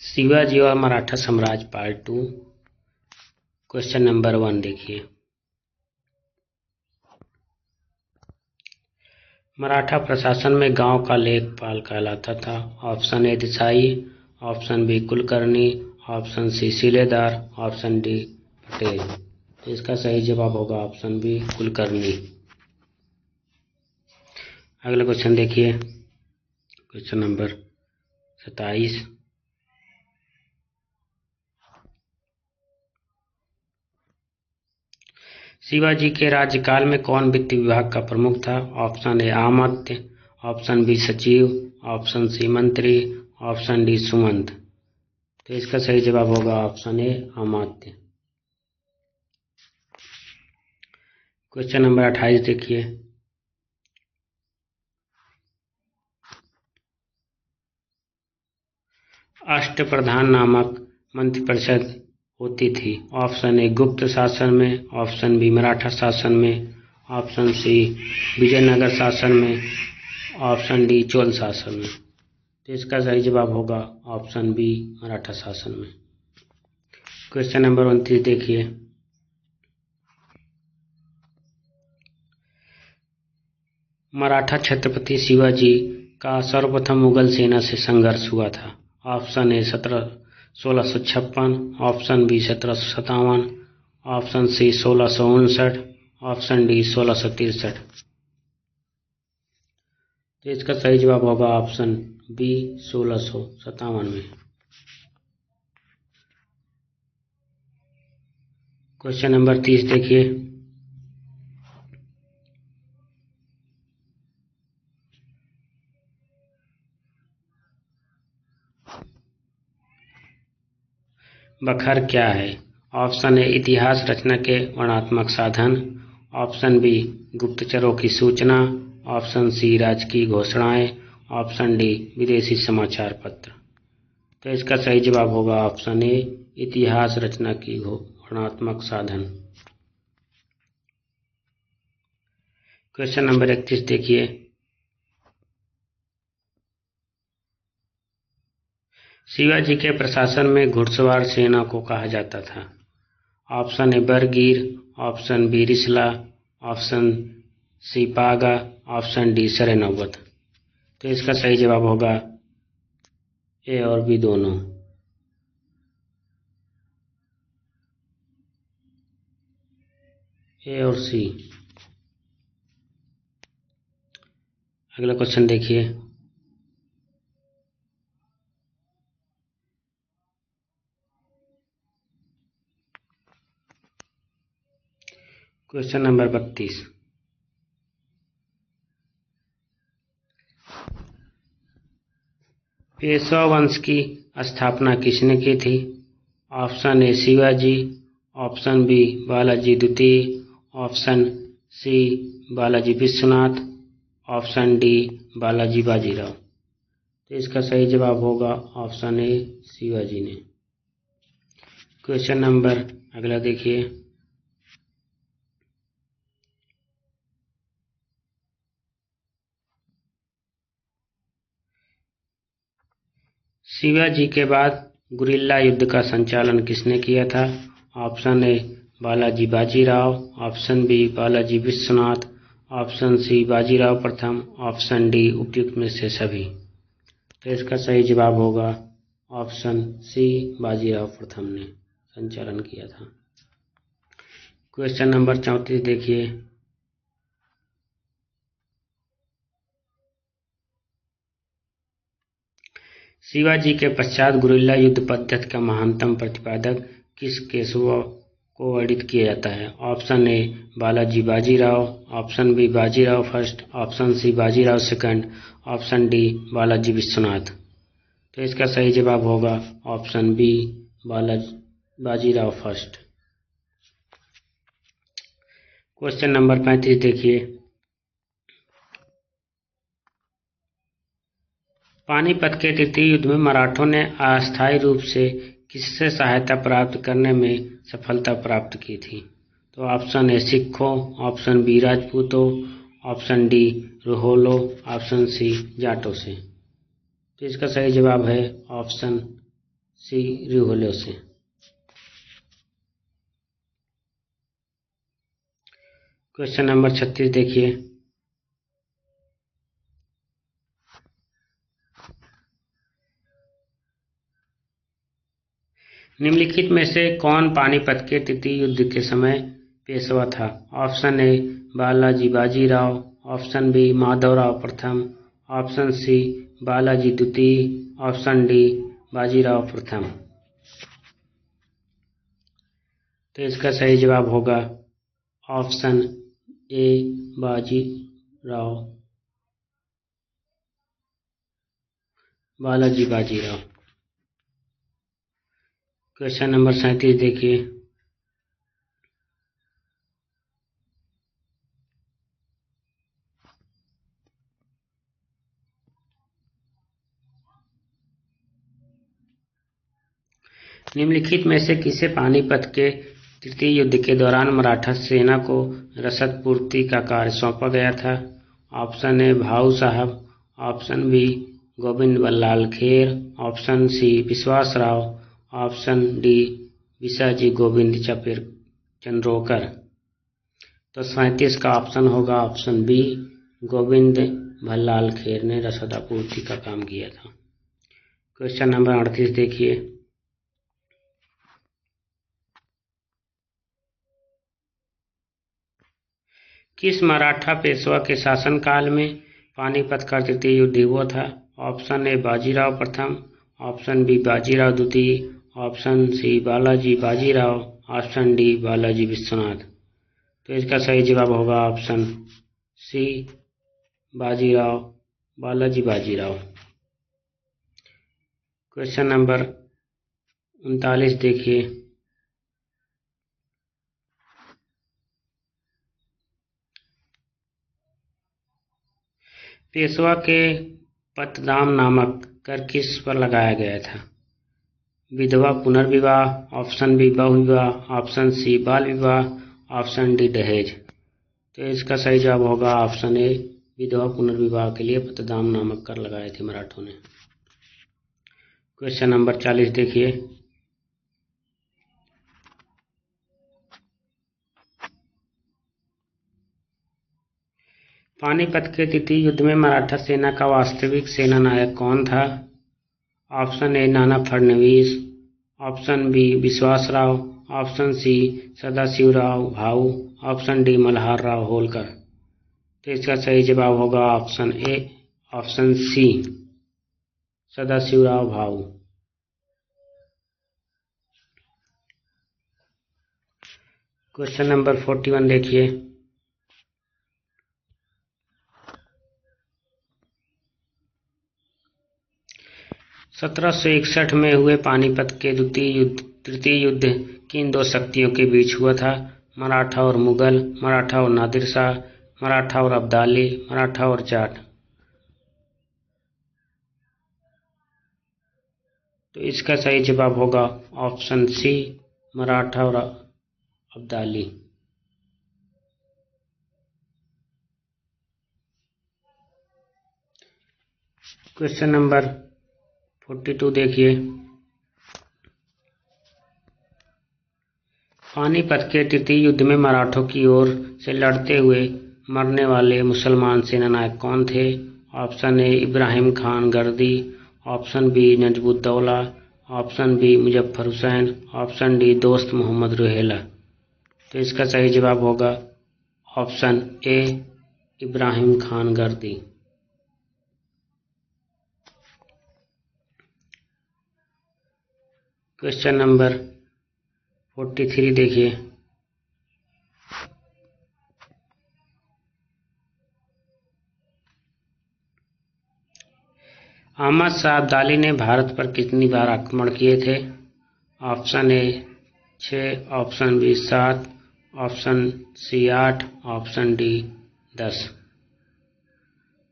शिवाजी और मराठा साम्राज्य part 2 question number 1 देखिए। मराठा प्रशासन में गांव का लेखपाल कहलाता था। Option A Desai, option B Kulkarni, option C सिलेदार, ऑप्शन डी पटेल। तो इसका सही जवाब होगा ऑप्शन बी कुलकर्णी। अगला क्वेश्चन देखिए, क्वेश्चन नंबर 27। शिवाजी के राज्यकाल में कौन वित्त विभाग का प्रमुख था? ऑप्शन ए आमत्य, ऑप्शन बी सचिव, ऑप्शन सी मंत्री, ऑप्शन डी सुमंत। तो इसका सही जवाब होगा ऑप्शन ए अमात्य। क्वेश्चन नंबर 28 देखिए। अष्टप्रधान नामक मंत्रिपरिषद होती थी। ऑप्शन ए गुप्त शासन में, ऑप्शन बी मराठा शासन में, ऑप्शन सी विजयनगर शासन में, ऑप्शन डी चोल शासन में। तो इसका सही जवाब होगा ऑप्शन बी मराठा शासन में। क्वेश्चन नंबर 29 देखिए। मराठा छत्रपति शिवाजी का सर्वप्रथम मुगल सेना से संघर्ष हुआ था। Option A 1656, option B 1757, option C 1659, option D 1663। तो इसका सही जवाब होगा ऑप्शन बी 1657 में। क्वेश्चन नंबर 30 देखिए। बखर क्या है? ऑप्शन ए इतिहास रचना के वर्णनात्मक साधन, ऑप्शन बी गुप्तचरों की सूचना, ऑप्शन सी राजकीय घोषणाएं, ऑप्शन डी विदेशी समाचार पत्र। तो इसका सही जवाब होगा ऑप्शन ए इतिहास रचना की वर्णनात्मक साधन। क्वेश्चन नंबर 31 देखिए। शिवाजी के प्रशासन में घुड़सवार सेना को कहा जाता था। ऑप्शन ए बरगीर, ऑप्शन बी रिसला, ऑप्शन सी पागा, ऑप्शन डी सरे नौबत। तो इसका सही जवाब होगा ए और बी दोनों। ए और सी। अगला क्वेश्चन देखिए। Question number 32। पेशवा वंश की स्थापना किसने की थी? Option A Shivaji, option B Balaji द्वितीय, option C Balaji Vishwanath, option D Balaji Bajirao. तो इसका सही जवाब होगा ऑप्शन ए शिवाजी ने। क्वेश्चन नंबर अगला देखिए। शिवाजी के बाद गुरिल्ला युद्ध का संचालन किसने किया था? Option A Balaji Bajirao, option B Balaji Vishwanath, option C Bajirao प्रथम, ऑप्शन डी उपयुक्त में से सभी। तो इसका सही जवाब होगा ऑप्शन सी बाजीराव प्रथम ने संचालन किया था। क्वेश्चन नंबर 34 देखिए। शिवाजी के पश्चात गुरिल्ला युद्ध पद्धति का महानतम प्रतिपादक किस केशव को वर्णित किया जाता है? Option A Balaji Bajirao, option B Bajirao first, option C Bajirao second, option D Balaji Vishwanath. तो इसका सही जवाब होगा option B Bajirao first. Question number 35 देखिए। पानीपत के तृतीय युद्ध में मराठों ने अस्थायी रूप से किससे सहायता प्राप्त करने में सफलता प्राप्त की थी? तो ऑप्शन ए सिखों, ऑप्शन बी राजपूतों, ऑप्शन डी रोहिलों, ऑप्शन सी जाटों से। तो इसका सही जवाब है ऑप्शन सी रिहोले से। क्वेश्चन नंबर 36 देखिए। निम्नलिखित में से कौन पानीपत के तृतीय युद्ध के समय पेशवा था? Option A Balaji Bajirao, option B Madhavrao प्रथम, ऑप्शन सी बालाजी द्वितीय, ऑप्शन डी बाजीराव प्रथम। तो इसका सही जवाब होगा option A Balaji Bajirao. Question number 37 देखिए। निम्नलिखित में से किसे पानीपत के तृतीय युद्ध के दौरान मराठा सेना को रसद पूर्ति का कार्य सौंपा गया था? Option A Bhau Saheb, option B Govind Ballal Kher, option C Vishwas Rao, option D Visaji Govind Chandrokar. तो 37 का ऑप्शन होगा ऑप्शन बी, गोविंद बल्लाल खेर ने रसद आपूर्ति का काम किया था। क्वेश्चन नंबर 38 देखिए। किस मराठा पेशवा के शासनकाल में पानीपत का तृतीय युद्ध हुआ था? ऑप्शन ए बाजीराव प्रथम, ऑप्शन बी बाजीराव द्वितीय, option C Balaji Bajirao, option D Balaji Vishwanath. तो इसका सही जवाब होगा option C Balaji Bajirao. Question number 39 देखिए। पेशवा के पतदाम नामक कर किस पर लगाया गया था? विधवा पुनर्विवाह, ऑप्शन बी बहुविवाह, ऑप्शन सी बाल विवाह, ऑप्शन डी दहेज। तो इसका सही जवाब होगा ऑप्शन ए, विधवा पुनर्विवाह के लिए पतदाम नामक कर लगाए थे मराठों ने। क्वेश्चन नंबर 40 देखिए। पानीपत के तृतीय युद्ध में मराठा सेना का वास्तविक सेना नायक कौन था? ऑप्शन ए नाना फडणवीस, ऑप्शन बी विश्वास Rao, option C Sadashivrao Bhau, option D Malhar Rao Holkar. तो इसका सही जवाब होगा option A, option C Sadashivrao Bhau. Question number 41 देखिए। (1761) में हुए पानीपत के तृतीय युद्ध किन दो शक्तियों के बीच हुआ था? मराठा और मुगल, मराठा और नादिर शाह, मराठा और अब्दाली, मराठा और जाट। तो इसका सही जवाब होगा ऑप्शन सी, मराठा और अब्दाली। क्वेश्चन नंबर 42 देखिए। पानीपत के तृतीय युद्ध में मराठों की ओर से लड़ते हुए मरने वाले मुसलमान सेनानायक कौन थे? ऑप्शन ए Ibrahim Khan Gardi, option B Najmuddaula, option B Muzaffar Hussain, option D Dost Mohammad Ruhela. तो इसका सही जवाब होगा ऑप्शन ए, इब्राहिम खान गर्दी। क्वेश्चन नंबर 43 देखिए। अहमद शाह अब्दाली ने भारत पर कितनी बार आक्रमण किए थे? Option A 6, option B 7, option C 8, option D 10।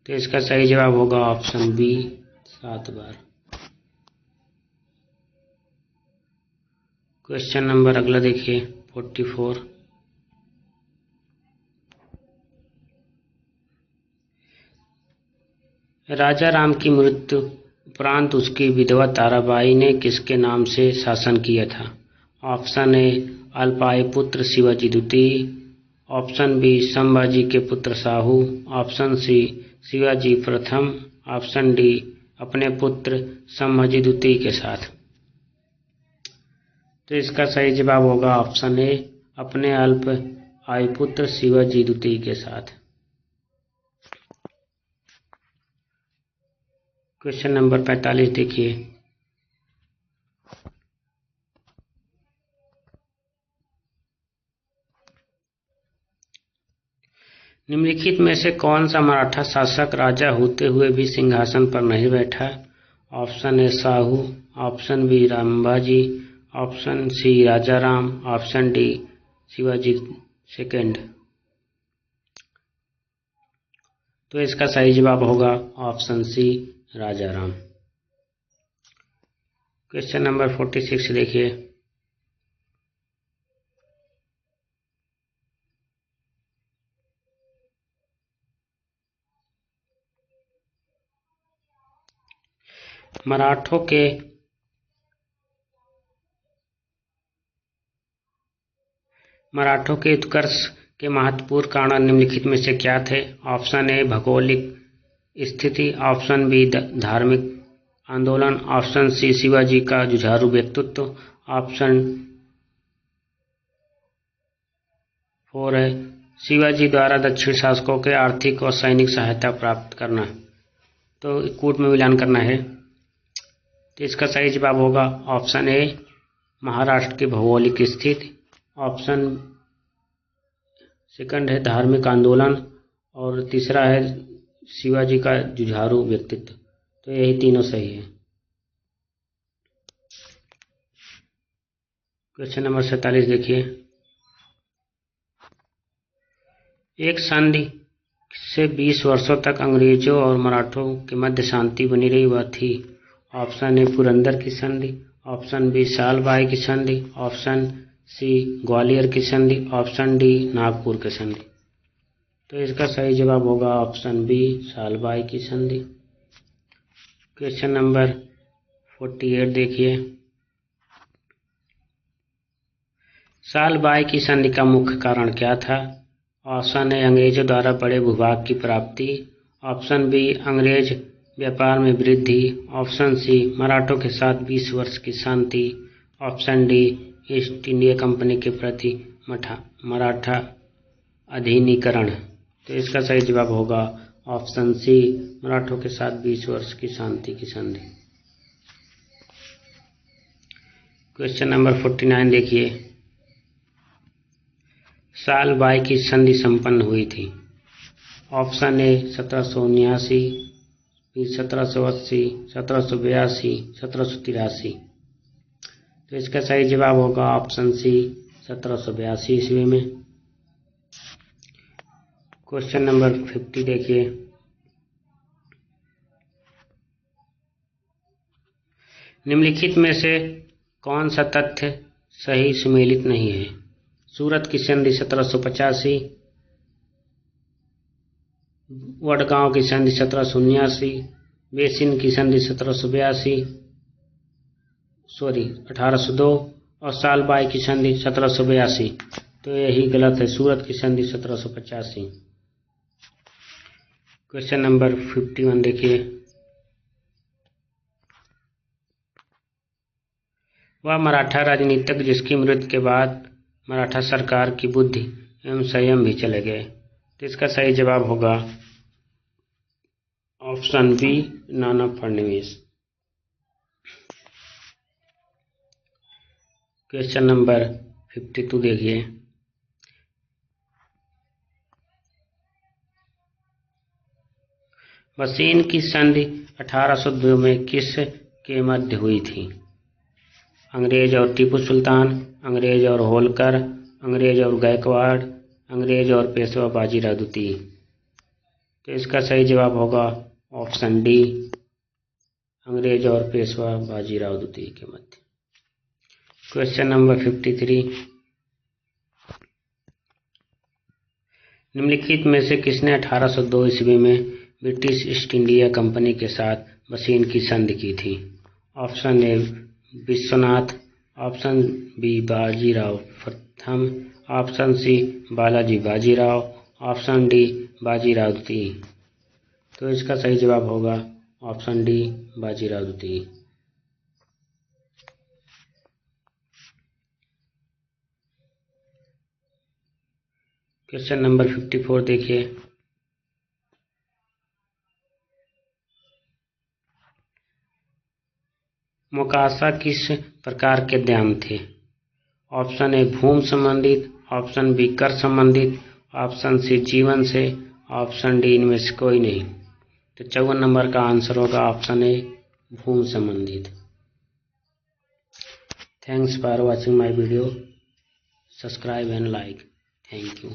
तो इसका सही जवाब होगा ऑप्शन बी, 7 बार। क्वेश्चन नंबर अगला देखिए 44। राजा राम की मृत्यु उपरांत उसकी विधवा ताराबाई ने किसके नाम से शासन किया था? ऑप्शन ए अल्पाई पुत्र शिवाजी द्वितीय, ऑप्शन बी संभाजी के पुत्र शाहू, ऑप्शन सी शिवाजी प्रथम, ऑप्शन डी अपने पुत्र संभाजी द्वितीय के साथ। तो इसका सही जवाब होगा ऑप्शन ए अपने अल्प आयु पुत्र शिवाजी द्वितीय के साथ। क्वेश्चन नंबर 45 देखिए। निम्नलिखित में से कौन सा मराठा शासक राजा होते हुए भी सिंहासन पर नहीं बैठा? Option A Shahu, option B Rambaji, option C Rajaram, option D Shivaji second. तो इसका सही जवाब होगा option C Rajaram. Question number 46 देखिए। मराठों के उत्कर्ष के महत्वपूर्ण कारण निम्नलिखित में से क्या थे? ऑप्शन ए भौगोलिक स्थिति, ऑप्शन बी धार्मिक आंदोलन, ऑप्शन सी शिवाजी का जुझारू व्यक्तित्व, ऑप्शन 4 है शिवाजी द्वारा दक्षिण शासकों के आर्थिक और सैनिक सहायता प्राप्त करना, तो कूट में मिलान करना है। तो इसका सही जवाब होगा ऑप्शन ए महाराष्ट्र की भौगोलिक स्थिति, ऑप्शन सेकंड है धार्मिक आंदोलन और तीसरा है शिवाजी का जुझारू व्यक्तित्व। तो यही तीनों सही है। क्वेश्चन नंबर 47 देखिए। एक संधि से 20 वर्षों तक अंग्रेजों और मराठों के मध्य शांति बनी रही, वह थी? ऑप्शन ए पुरंदर की संधि, ऑप्शन बी सालबाई की संधि, ऑप्शन सी ग्वालियर की संधि, ऑप्शन डी नागपुर की संधि। तो इसका सही जवाब होगा ऑप्शन बी सालबाई की संधि। क्वेश्चन नंबर 48 देखिए। सालबाई की संधि का मुख्य कारण क्या था? ऑप्शन ए अंग्रेजों द्वारा बड़े भूभाग की प्राप्ति, ऑप्शन बी अंग्रेज व्यापार में वृद्धि, ऑप्शन सी मराठों के साथ 20 वर्ष की शांति, option D East India Company के प्रति मराठा अधीनीकरण। तो इसका सही जवाब होगा ऑप्शन सी मराठों के साथ 20 वर्ष की शांति की संधि। क्वेश्चन नंबर 49 देखिए। सालबाई की संधि संपन्न हुई थी? ऑप्शन ए 1779, फिर 1780, 1782, 1783। तो इसका सही जवाब होगा ऑप्शन सी 1782 ईस्वी में। क्वेश्चन नंबर 50 देखिए। निम्नलिखित में से कौन सा तथ्य सही सुमेलित नहीं है? सूरत की संधि 1785, वडगांव की संधि 1779, बेसिन की संधि 1802 और सालबाई की संधि 1782। तो यही गलत है, सूरत की संधि 1785। क्वेश्चन नंबर 51 देखिए। वह मराठा राजनीतिज्ञ जिसकी मृत्यु के बाद मराठा सरकार की बुद्धि एवं संयम भी चले गए। तो इसका सही जवाब होगा option B Nana Phadnavis. Question number 52 देखिए। बसीन की संधि 1802 में किस के मध्य हुई थी? अंग्रेज और टीपू सुल्तान, अंग्रेज और होलकर, अंग्रेज और गायकवाड़, अंग्रेज और पेशवा बाजीराव द्वितीय। तो इसका सही जवाब होगा ऑप्शन डी अंग्रेज और पेशवा बाजीराव द्वितीय के मध्य। Question number 53। निम्नलिखित में से किसने 1802 ईस्वी में ब्रिटिश ईस्ट इंडिया कंपनी के साथ मशीन की संधि की थी? Option A Vishwanath, option B Bajirao प्रथम, option C Balaji Bajirao, option D Bajirao द्वितीय। तो इसका सही जवाब होगा ऑप्शन डी बाजीराव द्वितीय। क्वेश्चन नंबर 54 देखिए। मोकासा किस प्रकार के डैम थे? ऑप्शन ए भूमि संबंधित, ऑप्शन बी कर संबंधित, ऑप्शन सी जीवन से, ऑप्शन डी इनमें से कोई नहीं। तो 54 नंबर का आंसर होगा ऑप्शन ए भूमि संबंधित। Thanks for watching my video. Subscribe and like. Thank you.